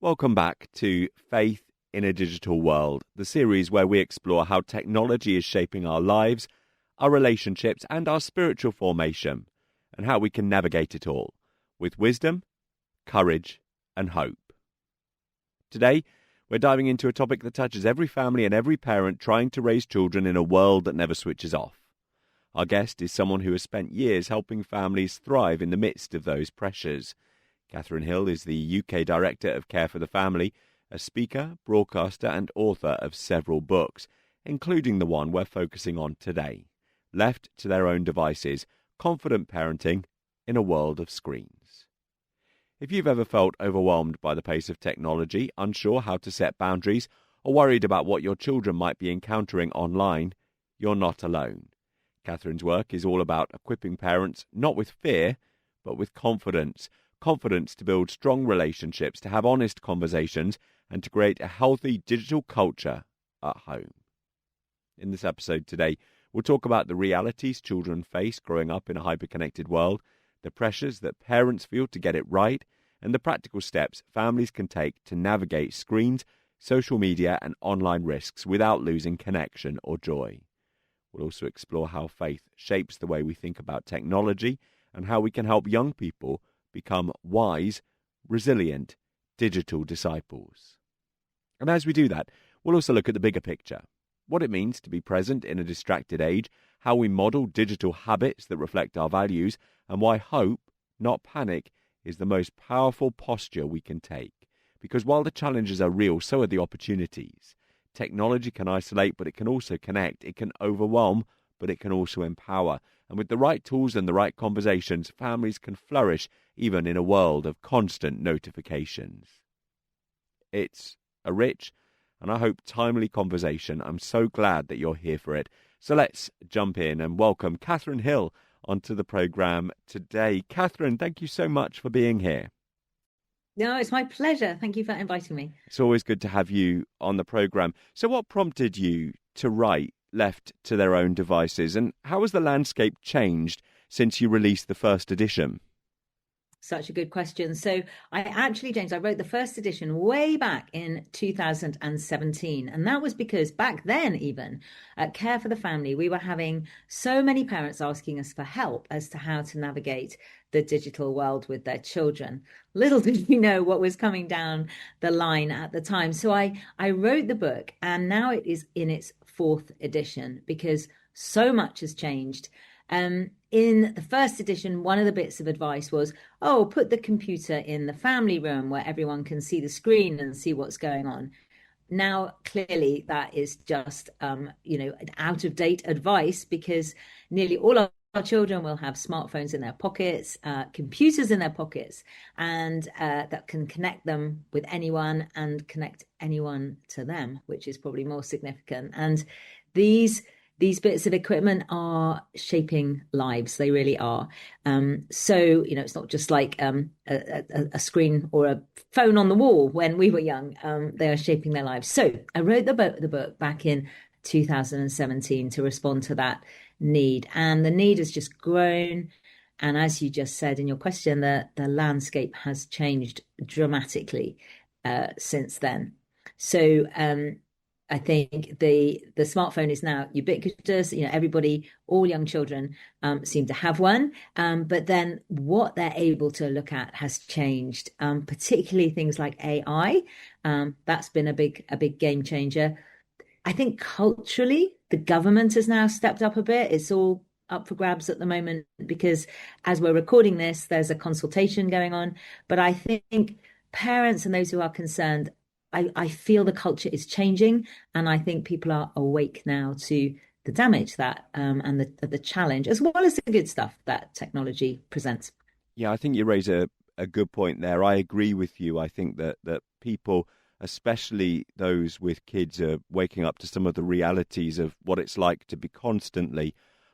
Welcome back to Faith in a Digital World, the series where we explore how technology is shaping our lives, our relationships, and our spiritual formation, and how we can navigate it all with wisdom, courage, and hope. Today, we're diving into a topic that touches every family and every parent trying to raise children in a world that never switches off. Our guest is someone who has spent years helping families thrive in the midst of those pressures. Katharine Hill is the UK Director of Care for the Family, a speaker, broadcaster and author of several books, including the one we're focusing on today, Left to Their Own Devices, Confident Parenting in a World of Screens. If you've ever felt overwhelmed by the pace of technology, unsure how to set boundaries, or worried about what your children might be encountering online, you're not alone. Katharine's work is all about equipping parents not with fear, but with confidence. Confidence to build strong relationships, to have honest conversations, and to create a healthy digital culture at home. In this episode today, we'll talk about the realities children face growing up in a hyper-connected world, the pressures that parents feel to get it right, and the practical steps families can take to navigate screens, social media, and online risks without losing connection or joy. We'll also explore how faith shapes the way we think about technology and how we can help young people become wise, resilient, digital disciples. And as we do that, we'll also look at the bigger picture, what it means to be present in a distracted age, how we model digital habits that reflect our values, and why hope, not panic, is the most powerful posture we can take. Because while the challenges are real, so are the opportunities. Technology can isolate, but it can also connect. It can overwhelm, but it can also empower. And with the right tools and the right conversations, families can flourish even in a world of constant notifications. It's a rich and I hope timely conversation. I'm so glad that you're here for it. So let's jump in and welcome Katharine Hill onto the programme today. Katharine, thank you so much for being here. No, it's my pleasure. Thank you for inviting me. It's always good to have you on the programme. So what prompted you to write Left to Their Own Devices, and how has the landscape changed since you released the first edition? Such a good question. So James, I wrote the first edition way back in 2017. And that was because back then, even at Care for the Family, we were having so many parents asking us for help as to how to navigate the digital world with their children. Little did we know what was coming down the line at the time. So I wrote the book, and now it is in its fourth edition because so much has changed. In the first edition, one of the bits of advice was, put the computer in the family room where everyone can see the screen and see what's going on. Now, clearly, that is just, out of date advice because nearly all of our children will have smartphones in their pockets, computers in their pockets, and that can connect them with anyone and connect anyone to them, which is probably more significant. And these bits of equipment are shaping lives. They really are. So, it's not just like a screen or a phone on the wall when we were young. They are shaping their lives. So I wrote the book back in 2017 to respond to that need. And the need has just grown. And as you just said in your question, the landscape has changed dramatically since then. So I think the smartphone is now ubiquitous. Everybody, all young children seem to have one. But then what they're able to look at has changed, particularly things like AI. That's been a big game changer. I think culturally, the government has now stepped up a bit. It's all up for grabs at the moment because as we're recording this, there's a consultation going on. But I think parents and those who are concerned, I feel the culture is changing, and I think people are awake now to the damage that and the challenge, as well as the good stuff that technology presents. Yeah, I think you raise a good point there. I agree with you. I think that people, especially those with kids, are waking up to some of the realities of what it's like to be constantly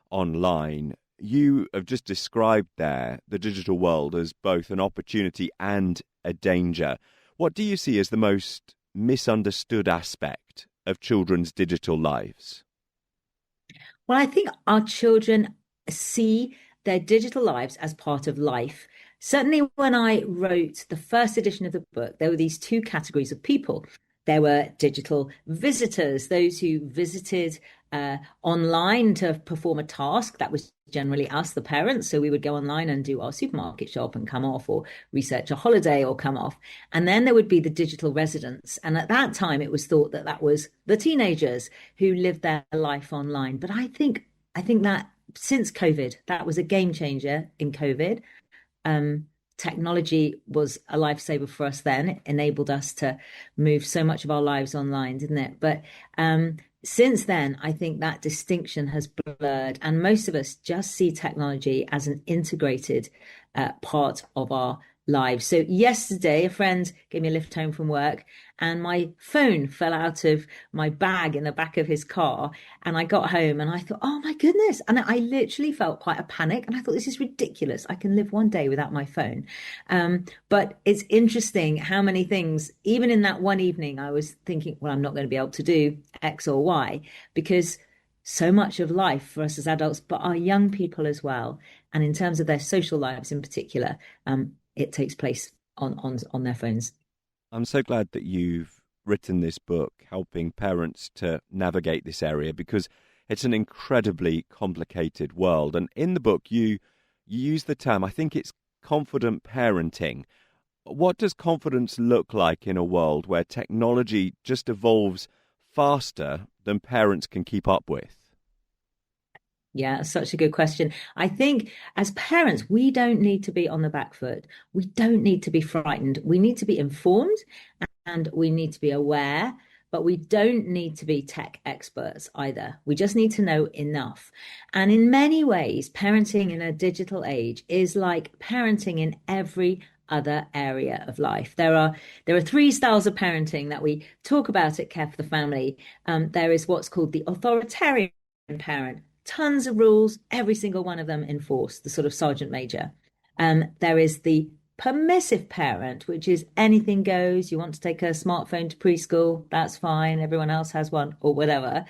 online. You have just described there the digital world as both an opportunity and a danger. What do you see as the most misunderstood aspect of children's digital lives? Well, I think our children see their digital lives as part of life. certainly when I wrote the first edition of the book, there were these two categories of people. There were digital visitors, those who visited online to perform a task. That was generally us, the parents. So we would go online and do our supermarket shop and come off, or research a holiday or come off. And then there would be the digital residents. And at that time, it was thought that that was the teenagers who lived their life online. But I think that since COVID, that was a game changer in COVID. Um, Technology was a lifesaver for us then. It enabled us to move so much of our lives online, didn't it? But since then, I think that distinction has blurred, and most of us just see technology as an integrated part of our lives. So yesterday, a friend gave me a lift home from work, and my phone fell out of my bag in the back of his car. And I got home and I thought, oh my goodness. And I literally felt quite a panic. And I thought, this is ridiculous. I can live one day without my phone. But it's interesting how many things, even in that one evening, I was thinking, well, I'm not going to be able to do X or Y, because so much of life for us as adults, but our young people as well, and in terms of their social lives in particular, it takes place on their phones. I'm so glad that you've written this book helping parents to navigate this area, because it's an incredibly complicated world. And in the book, you use the term, I think it's confident parenting. What does confidence look like in a world where technology just evolves faster than parents can keep up with? Yeah, such a good question. I think as parents, we don't need to be on the back foot. We don't need to be frightened. We need to be informed and we need to be aware, but we don't need to be tech experts either. We just need to know enough. And in many ways, parenting in a digital age is like parenting in every other area of life. There are three styles of parenting that we talk about at Care for the Family. There is what's called the authoritarian parent. Tons of rules, every single one of them enforced, the sort of sergeant major. There is the permissive parent, which is anything goes. You want to take a smartphone to preschool, that's fine. Everyone else has one or whatever.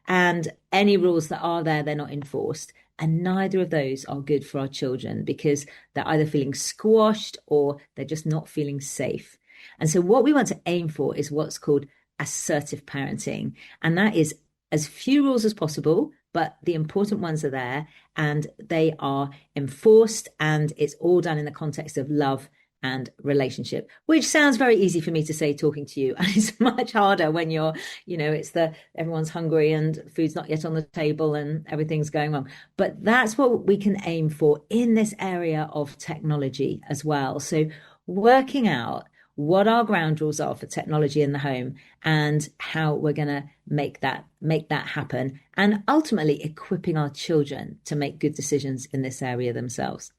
And any rules that are there, they're not enforced. And neither of those are good for our children, because they're either feeling squashed or they're just not feeling safe. And so what we want to aim for is what's called assertive parenting. And that is as few rules as possible, but the important ones are there and they are enforced, and it's all done in the context of love and relationship, which sounds very easy for me to say talking to you. And it's much harder when you're, it's everyone's hungry and food's not yet on the table and everything's going wrong. But that's what we can aim for in this area of technology as well. So working out what our ground rules are for technology in the home and how we're going to make that happen, and ultimately equipping our children to make good decisions in this area themselves.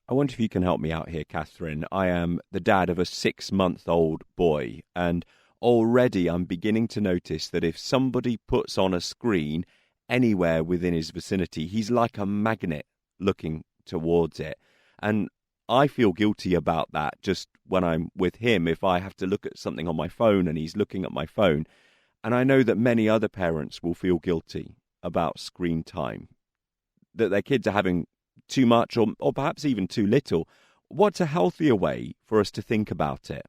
I wonder if you can help me out here, Katharine. I am the dad of a 6-month-old boy, and already I'm beginning to notice that if somebody puts on a screen anywhere within his vicinity, he's like a magnet looking towards it. And I feel guilty about that just when I'm with him, if I have to look at something on my phone and he's looking at my phone. And I know that many other parents will feel guilty about screen time, that their kids are having too much or perhaps even too little. What's a healthier way for us to think about it?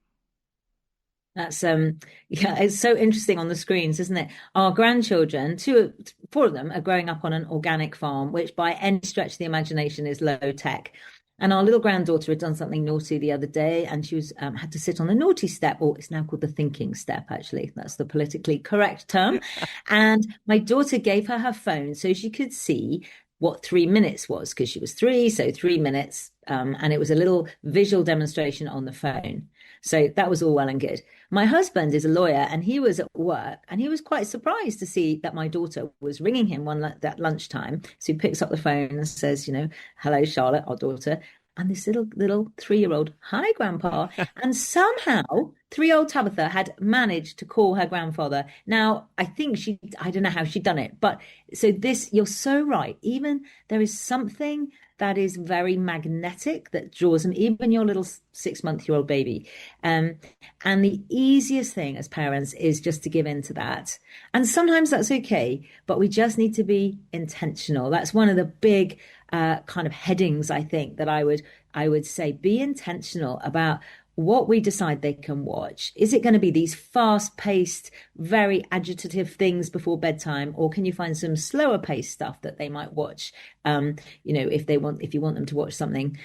That's it's so interesting on the screens, isn't it? Our grandchildren, four of them, are growing up on an organic farm, which by any stretch of the imagination is low tech. And our little granddaughter had done something naughty the other day, and she was had to sit on the naughty step, or it's now called the thinking step, actually. That's the politically correct term. And my daughter gave her phone so she could see what 3 minutes was, because she was 3, so 3 minutes. And it was a little visual demonstration on the phone. So that was all well and good. My husband is a lawyer, and he was at work, and he was quite surprised to see that my daughter was ringing him that lunchtime. So he picks up the phone and says, hello, Charlotte, our daughter. And this little 3-year-old, hi, Grandpa. And somehow 3-year-old Tabitha had managed to call her grandfather. Now, I don't know how she'd done it. But so you're so right. Even there is something that is very magnetic, that draws them, even your little 6-month-old baby. Um, and the easiest thing as parents is just to give in to that. And sometimes that's okay, but we just need to be intentional. That's one of the big kind of headings, I think, that I would say be intentional about what we decide they can watch. Is it going to be these fast-paced, very agitative things before bedtime, or can you find some slower-paced stuff that they might watch? If you want them to watch something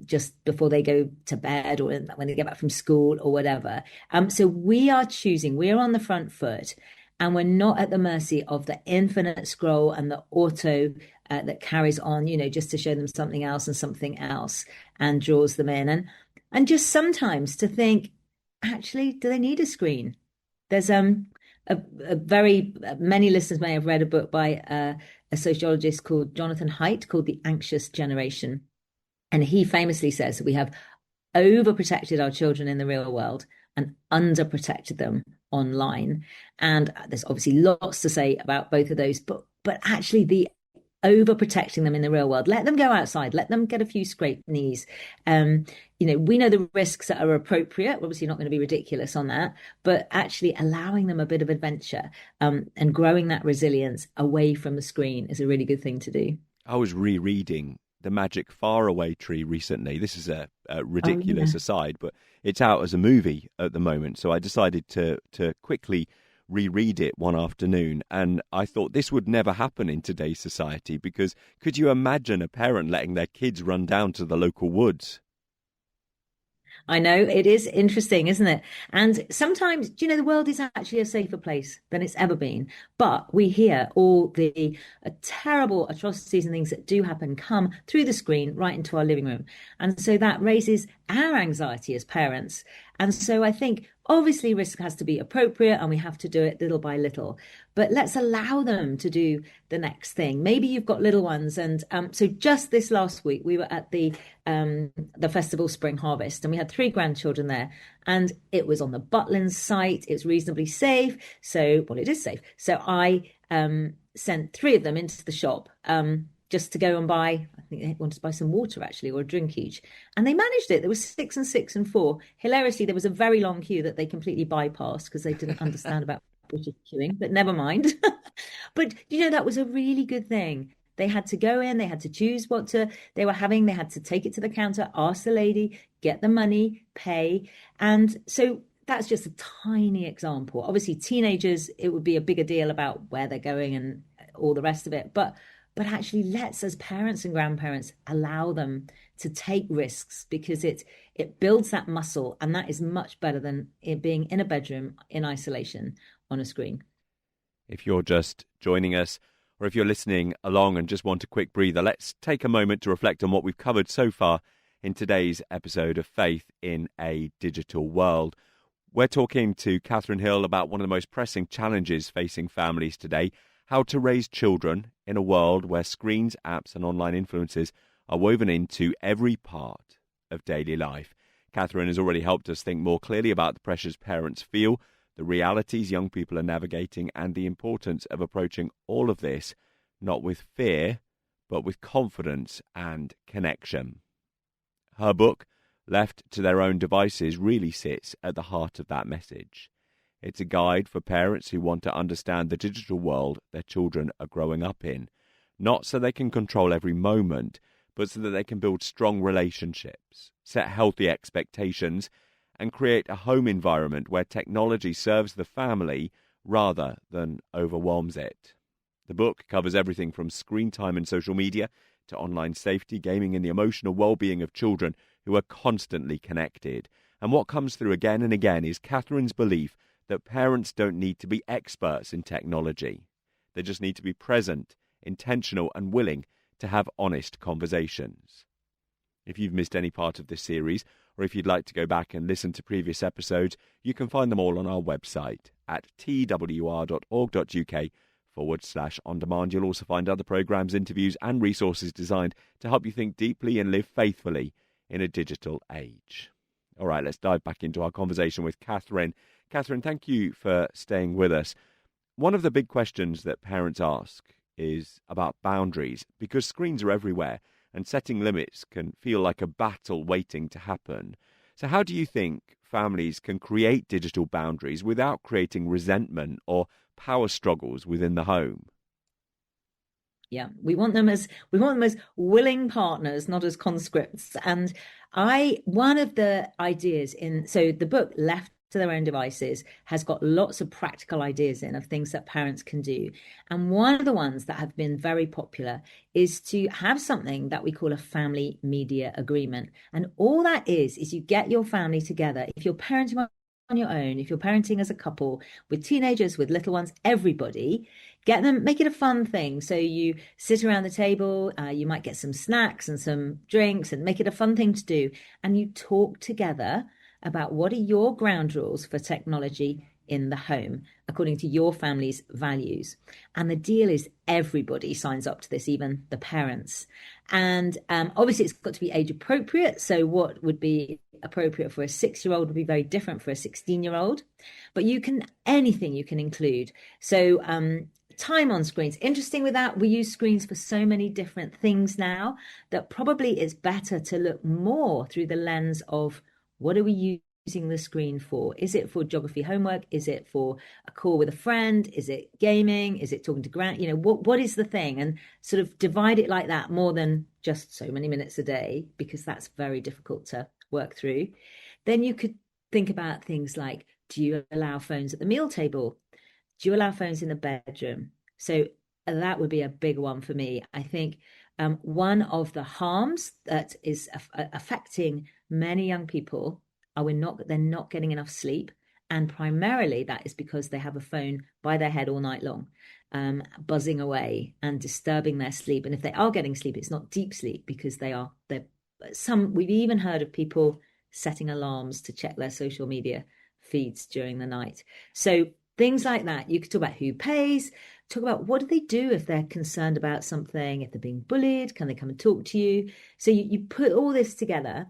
just before they go to bed or when they get back from school or whatever. So we are choosing. We are on the front foot. And we're not at the mercy of the infinite scroll and the auto that carries on, just to show them something else and draws them in. And just sometimes to think, actually, do they need a screen? There's a very many listeners may have read a book by a sociologist called Jonathan Haidt called The Anxious Generation. And he famously says that we have overprotected our children in the real world and underprotected them online. And there's obviously lots to say about both of those, but actually the overprotecting them in the real world, let them go outside, let them get a few scraped knees. We know the risks that are appropriate. We're obviously not going to be ridiculous on that, but actually allowing them a bit of adventure and growing that resilience away from the screen is a really good thing to do. I was rereading The Magic Faraway Tree recently. This is a ridiculous aside, but it's out as a movie at the moment. So I decided to quickly reread it one afternoon, and I thought this would never happen in today's society, because could you imagine a parent letting their kids run down to the local woods? I know it is interesting, isn't it? And sometimes, the world is actually a safer place than it's ever been. But we hear all the terrible atrocities and things that do happen come through the screen right into our living room. And so that raises our anxiety as parents. And so I think obviously risk has to be appropriate and we have to do it little by little. But let's allow them to do the next thing. Maybe you've got little ones. And so just this last week, we were at the festival Spring Harvest, and we had 3 grandchildren there. And it was on the Butlins site. It's reasonably safe. It is safe. So I sent 3 of them into the shop just to go and buy, I think they wanted to buy some water actually, or a drink each. And they managed it. There was 6 and 6 and 4. Hilariously, there was a very long queue that they completely bypassed because they didn't understand about British queuing, but never mind. But, that was a really good thing. They had to go in, they had to choose what they were having, they had to take it to the counter, ask the lady, get the money, pay. And so that's just a tiny example. Obviously, teenagers, it would be a bigger deal about where they're going and all the rest of it. But actually, let's, as parents and grandparents, allow them to take risks, because it builds that muscle, and that is much better than it being in a bedroom in isolation on a screen. If you're just joining us, or if you're listening along and just want a quick breather, let's take a moment to reflect on what we've covered so far in today's episode of Faith in a Digital World. We're talking to Katharine Hill about one of the most pressing challenges facing families today: how to raise children in a world where screens, apps and online influences are woven into every part of daily life. Katharine has already helped us think more clearly about the pressures parents feel, the realities young people are navigating, and the importance of approaching all of this not with fear, but with confidence and connection. Her book, Left to Their Own Devices, really sits at the heart of that message. It's a guide for parents who want to understand the digital world their children are growing up in, not so they can control every moment, but so that they can build strong relationships, set healthy expectations, and create a home environment where technology serves the family rather than overwhelms it. The book covers everything from screen time and social media to online safety, gaming, and the emotional well-being of children who are constantly connected. And what comes through again and again is Katharine's belief that parents don't need to be experts in technology. They just need to be present, intentional, and willing to have honest conversations. If you've missed any part of this series, or if you'd like to go back and listen to previous episodes, you can find them all on our website at twr.uk/on-demand. You'll also find other programmes, interviews and resources designed to help you think deeply and live faithfully in a digital age. All right, let's dive back into our conversation with Katharine. Katharine, thank you for staying with us. One of the big questions that parents ask is about boundaries, because screens are everywhere and setting limits can feel like a battle waiting to happen. So, how do you think families can create digital boundaries without creating resentment or power struggles within the home? Yeah, we want them as willing partners, not as conscripts. And one of the ideas in so the book Left to Their Own Devices has got lots of practical ideas in of things that parents can do. And one of the ones that have been very popular is to have something that we call a family media agreement. And all that is you get your family together. If you're parenting on your own, if you're parenting as a couple with teenagers, with little ones, everybody, get them, make it a fun thing. So you sit around the table, you might get some snacks and some drinks and make it a fun thing to do. And you talk together about what are your ground rules for technology in the home, according to your family's values. And the deal is everybody signs up to this, even the parents. And obviously, it's got to be age appropriate. So, what would be appropriate for a 6-year-old would be very different for a 16-year-old. But anything you can include. So, time on screens. Interesting with that, we use screens for so many different things now that probably it's better to look more through the lens of what are we using the screen for? Is it for geography homework? Is it for a call with a friend? Is it gaming? Is it talking to what is the thing? And sort of divide it like that more than just so many minutes a day, because that's very difficult to work through. Then you could think about things like, do you allow phones at the meal table? Do you allow phones in the bedroom? So that would be a big one for me. I think one of the harms that is affecting many young people they're not getting enough sleep. And primarily that is because they have a phone by their head all night long, buzzing away and disturbing their sleep. And if they are getting sleep, it's not deep sleep because we've even heard of people setting alarms to check their social media feeds during the night. So things like that. You could talk about who pays, talk about what do they do if they're concerned about something, if they're being bullied, can they come and talk to you? So you put all this together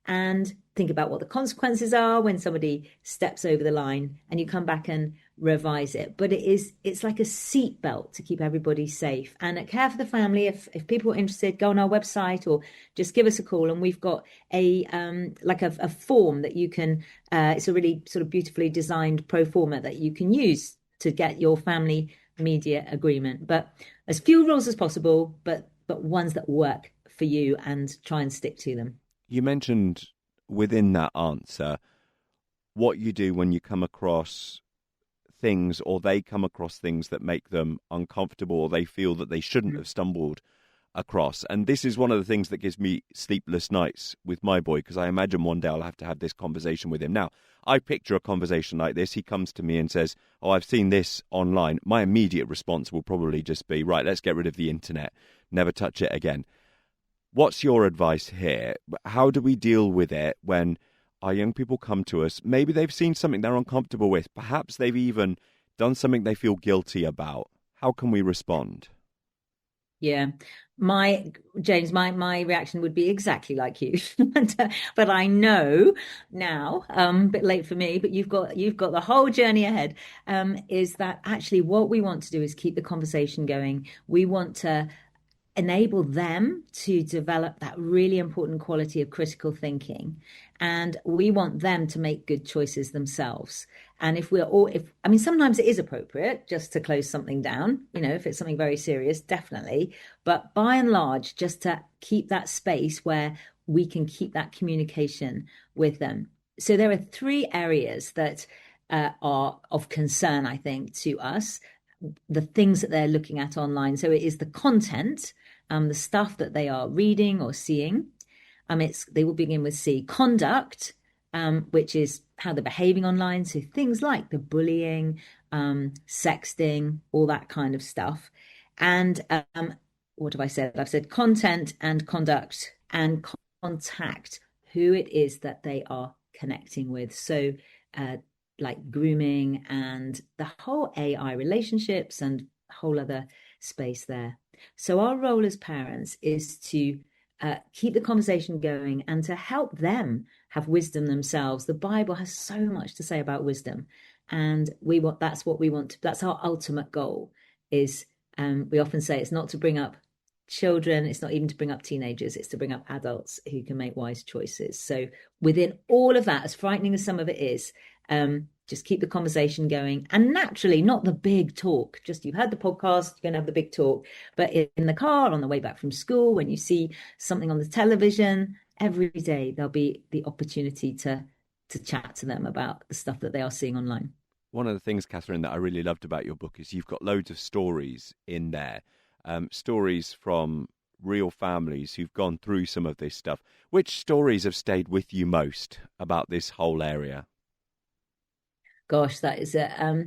and think about what the consequences are when somebody steps over the line, and you come back and revise it. But it's like a seatbelt to keep everybody safe. And at Care for the Family, if people are interested, go on our website or just give us a call. And we've got a form that you can, it's a really sort of beautifully designed pro forma that you can use to get your family media agreement. But as few rules as possible, but ones that work for you, and try and stick to them. You mentioned within that answer what you do when you come across things, or they come across things that make them uncomfortable, or they feel that they shouldn't have stumbled across. And this is one of the things that gives me sleepless nights with my boy, because I imagine one day I'll have to have this conversation with him. Now, I picture a conversation like this. He comes to me and says, "Oh, I've seen this online." My immediate response will probably just be, "Right, let's get rid of the internet. Never touch it again." What's your advice here? How do we deal with it when our young people come to us? Maybe they've seen something they're uncomfortable with. Perhaps they've even done something they feel guilty about. How can we respond? Yeah, James, my reaction would be exactly like you, but I know now, a bit late for me, but you've got the whole journey ahead. Is that actually what we want to do is keep the conversation going. We want to enable them to develop that really important quality of critical thinking. And we want them to make good choices themselves. And sometimes it is appropriate just to close something down, if it's something very serious, definitely. But by and large, just to keep that space where we can keep that communication with them. So there are 3 areas that are of concern, I think, to us. The things that they're looking at online. So it is the content, the stuff that they are reading or seeing. They will begin with C, conduct, which is how they're behaving online. So things like the bullying, sexting, all that kind of stuff. And what have I said? I've said content and conduct and contact, who it is that they are connecting with. So like grooming and the whole AI relationships and a whole other space there. So our role as parents is to keep the conversation going and to help them have wisdom themselves. The Bible has so much to say about wisdom, and that's what we want to, that's our ultimate goal is, we often say it's not to bring up children, it's not even to bring up teenagers, it's to bring up adults who can make wise choices. So within all of that, as frightening as some of it is, just keep the conversation going. And naturally, not the big talk, just you've heard the podcast, you're going to have the big talk, but in the car, on the way back from school, when you see something on the television, every day there'll be the opportunity to chat to them about the stuff that they are seeing online. One of the things, Katharine, that I really loved about your book is you've got loads of stories in there, stories from real families who've gone through some of this stuff. Which stories have stayed with you most about this whole area? Gosh, that is a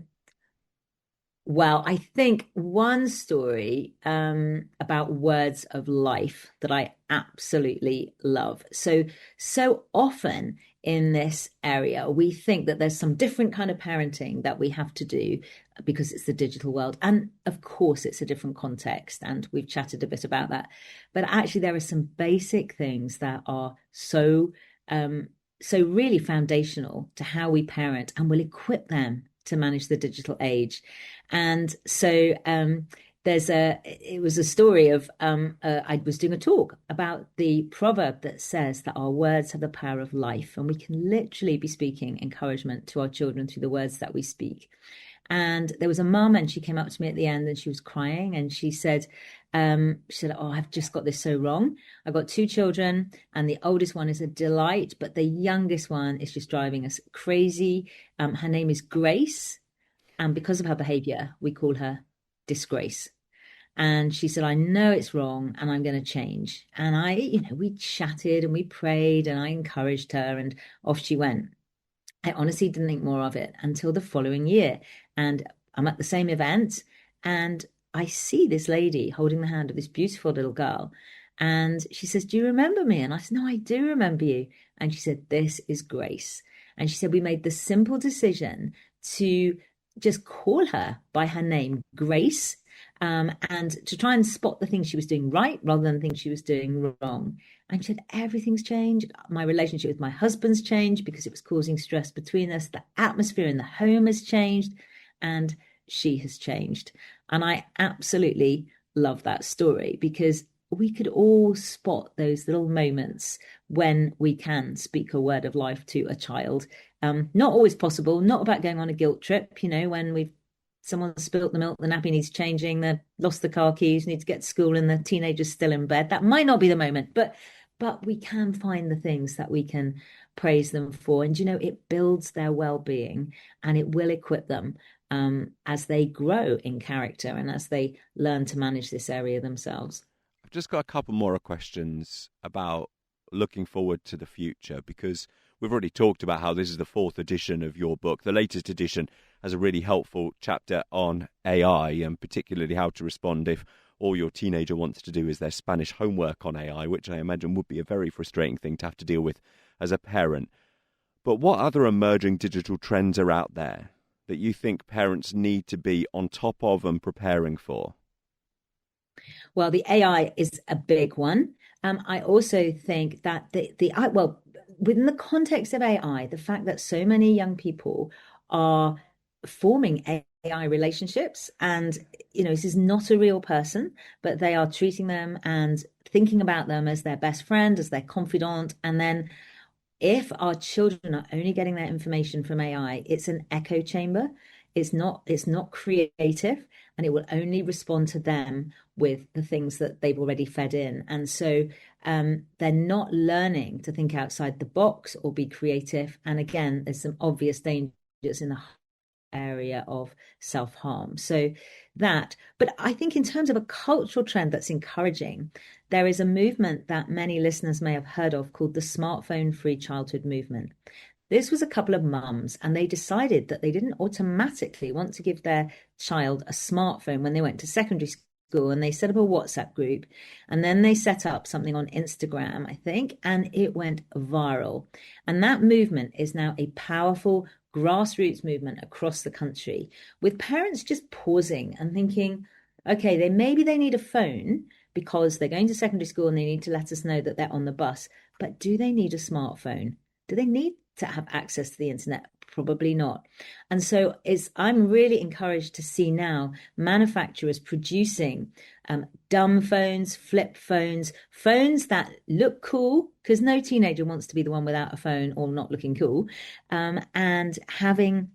well, I think one story about words of life that I absolutely love. So often in this area, we think that there's some different kind of parenting that we have to do because it's the digital world. And of course, it's a different context. And we've chatted a bit about that. But actually, there are some basic things that are so really foundational to how we parent and will equip them to manage the digital age. And so it was a story of I was doing a talk about the proverb that says that our words have the power of life, and we can literally be speaking encouragement to our children through the words that we speak. And there was a mum, and she came up to me at the end and she was crying, and she said, oh, I've just got this so wrong. I've got two children, and the oldest one is a delight, but the youngest one is just driving us crazy. Her name is Grace, and because of her behavior, we call her Disgrace. And she said, I know it's wrong and I'm going to change. And we chatted and we prayed and I encouraged her, and off she went. I honestly didn't think more of it until the following year. And I'm at the same event and I see this lady holding the hand of this beautiful little girl. And she says, do you remember me? And I said, no, I do remember you. And she said, this is Grace. And she said, we made the simple decision to just call her by her name, Grace, and to try and spot the things she was doing right rather than the things she was doing wrong. And she said, everything's changed. My relationship with my husband's changed because it was causing stress between us. The atmosphere in the home has changed and she has changed. And I absolutely love that story because we could all spot those little moments when we can speak a word of life to a child. Not always possible, not about going on a guilt trip, when someone spilt the milk, the nappy needs changing, they lost the car keys, need to get to school, and the teenager's still in bed. That might not be the moment, but we can find the things that we can praise them for. And, it builds their well-being and it will equip them as they grow in character and as they learn to manage this area themselves. I've just got a couple more questions about looking forward to the future, because we've already talked about how this is the fourth edition of your book. The latest edition has a really helpful chapter on AI, and particularly how to respond if all your teenager wants to do is their Spanish homework on AI, which I imagine would be a very frustrating thing to have to deal with as a parent. But what other emerging digital trends are out there that you think parents need to be on top of and preparing for? Well, the AI is a big one. I also think that within the context of AI, the fact that so many young people are forming AI relationships, and this is not a real person, but they are treating them and thinking about them as their best friend, as their confidant, and then if our children are only getting their information from AI, it's an echo chamber. It's not creative, and it will only respond to them with the things that they've already fed in. And so they're not learning to think outside the box or be creative. And again, there's some obvious dangers in the area of self-harm. But I think in terms of a cultural trend that's encouraging, there is a movement that many listeners may have heard of called the smartphone-free childhood movement. This was a couple of mums, and they decided that they didn't automatically want to give their child a smartphone when they went to secondary school, and they set up a WhatsApp group, and then they set up something on Instagram, I think, and it went viral. And that movement is now a powerful grassroots movement across the country, with parents just pausing and thinking, okay, maybe they need a phone because they're going to secondary school and they need to let us know that they're on the bus, but do they need a smartphone? Do they need to have access to the internet? Probably not. And so I'm really encouraged to see now manufacturers producing dumb phones, flip phones, phones that look cool, because no teenager wants to be the one without a phone or not looking cool, and having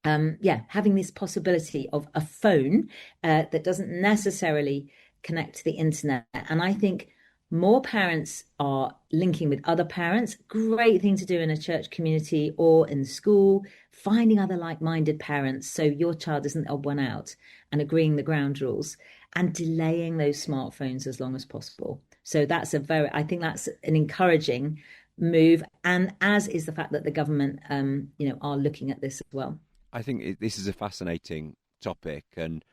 this possibility of a phone that doesn't necessarily connect to the internet. And I think more parents are linking with other parents. Great thing to do in a church community or in school, finding other like-minded parents so your child isn't the odd one out, and agreeing the ground rules, and delaying those smartphones as long as possible. So I think that's an encouraging move, and as is the fact that the government are looking at this as well. I think this is a fascinating topic, and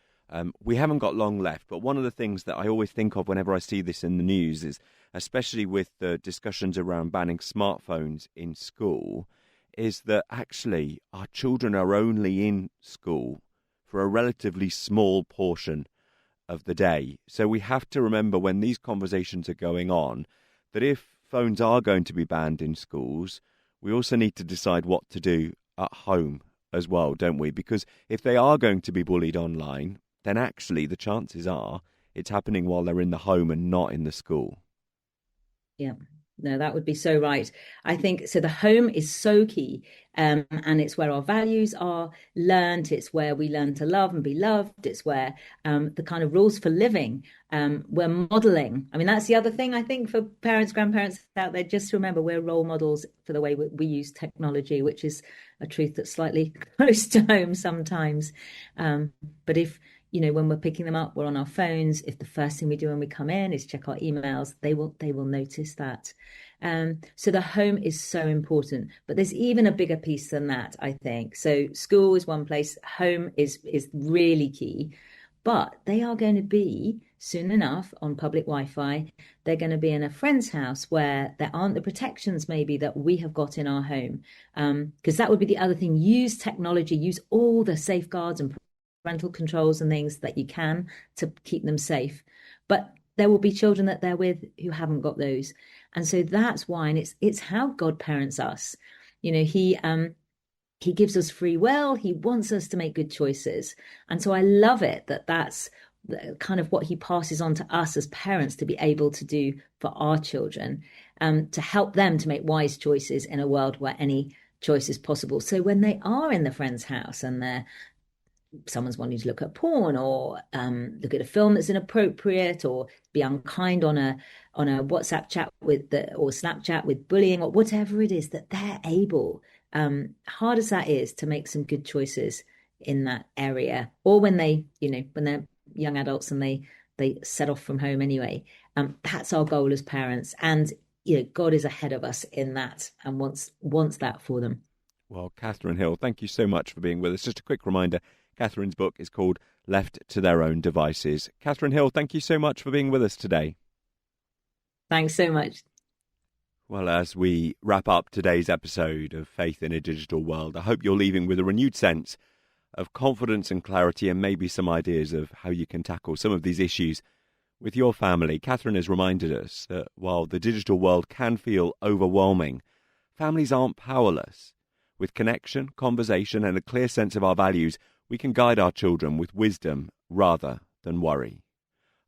we haven't got long left. But one of the things that I always think of whenever I see this in the news is, especially with the discussions around banning smartphones in school, is that actually our children are only in school for a relatively small portion of the day. So we have to remember, when these conversations are going on, that if phones are going to be banned in schools, we also need to decide what to do at home as well, don't we? Because if they are going to be bullied online, then actually the chances are it's happening while they're in the home and not in the school. Yeah, no, that would be so right. I think so. The home is so key, and it's where our values are learned. It's where we learn to love and be loved. It's where the kind of rules for living we're modeling. I mean, that's the other thing I think for parents, grandparents out there. Just remember, we're role models for the way we use technology, which is a truth that's slightly close to home sometimes. But if when we're picking them up, we're on our phones. If the first thing we do when we come in is check our emails, they will notice that. So the home is so important, but there's even a bigger piece than that, I think. So school is one place, home is really key, but they are going to be soon enough on public Wi-Fi. They're going to be in a friend's house where there aren't the protections maybe that we have got in our home. Because that would be the other thing. Use technology, use all the safeguards and parental controls and things that you can to keep them safe. But there will be children that they're with who haven't got those. And so that's why, and it's how God parents us. He gives us free will. He wants us to make good choices. And so I love it that that's kind of what he passes on to us as parents to be able to do for our children, to help them to make wise choices in a world where any choice is possible. So when they are in the friend's house and someone's wanting to look at porn or look at a film that's inappropriate or be unkind on a WhatsApp chat or Snapchat with bullying or whatever it is, that they're able, hard as that is, to make some good choices in that area. Or when when they're young adults and they set off from home anyway. That's our goal as parents. And God is ahead of us in that and wants that for them. Well, Katharine Hill, thank you so much for being with us. Just a quick reminder, Katharine's book is called Left to Their Own Devices. Katharine Hill, thank you so much for being with us today. Thanks so much. Well, as we wrap up today's episode of Faith in a Digital World, I hope you're leaving with a renewed sense of confidence and clarity, and maybe some ideas of how you can tackle some of these issues with your family. Katharine has reminded us that while the digital world can feel overwhelming, families aren't powerless. With connection, conversation, and a clear sense of our values, we can guide our children with wisdom rather than worry.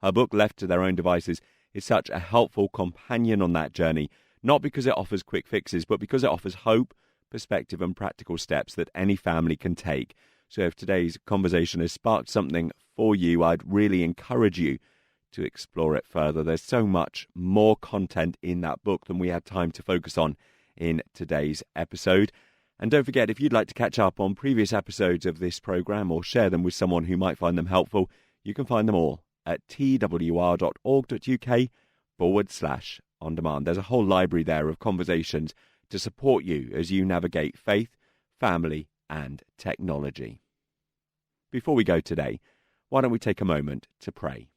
Her book, Left to Their Own Devices, is such a helpful companion on that journey, not because it offers quick fixes, but because it offers hope, perspective, and practical steps that any family can take. So if today's conversation has sparked something for you, I'd really encourage you to explore it further. There's so much more content in that book than we had time to focus on in today's episode. And don't forget, if you'd like to catch up on previous episodes of this programme or share them with someone who might find them helpful, you can find them all at twr.uk/on-demand. There's a whole library there of conversations to support you as you navigate faith, family, and technology. Before we go today, why don't we take a moment to pray?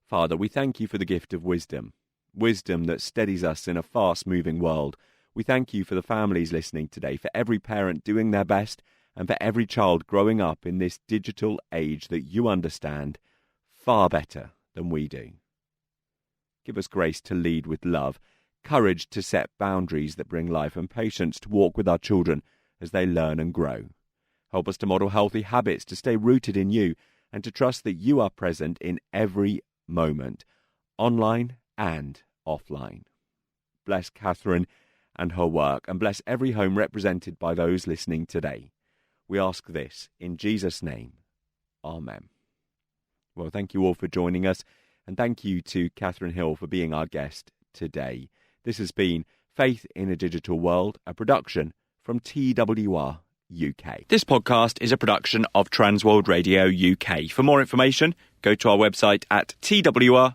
Father, we thank you for the gift of wisdom that steadies us in a fast-moving world. We thank you for the families listening today, for every parent doing their best, and for every child growing up in this digital age that you understand far better than we do. Give us grace to lead with love, courage to set boundaries that bring life, and patience to walk with our children as they learn and grow. Help us to model healthy habits, to stay rooted in you, and to trust that you are present in every moment, online and offline. Bless Katharine and her work, and bless every home represented by those listening today. We ask this in Jesus' name. Amen. Well, thank you all for joining us, and thank you to Katharine Hill for being our guest today. This has been Faith in a Digital World, a production from TWR-UK. This podcast is a production of Transworld Radio UK. For more information, go to our website at twr.org.uk.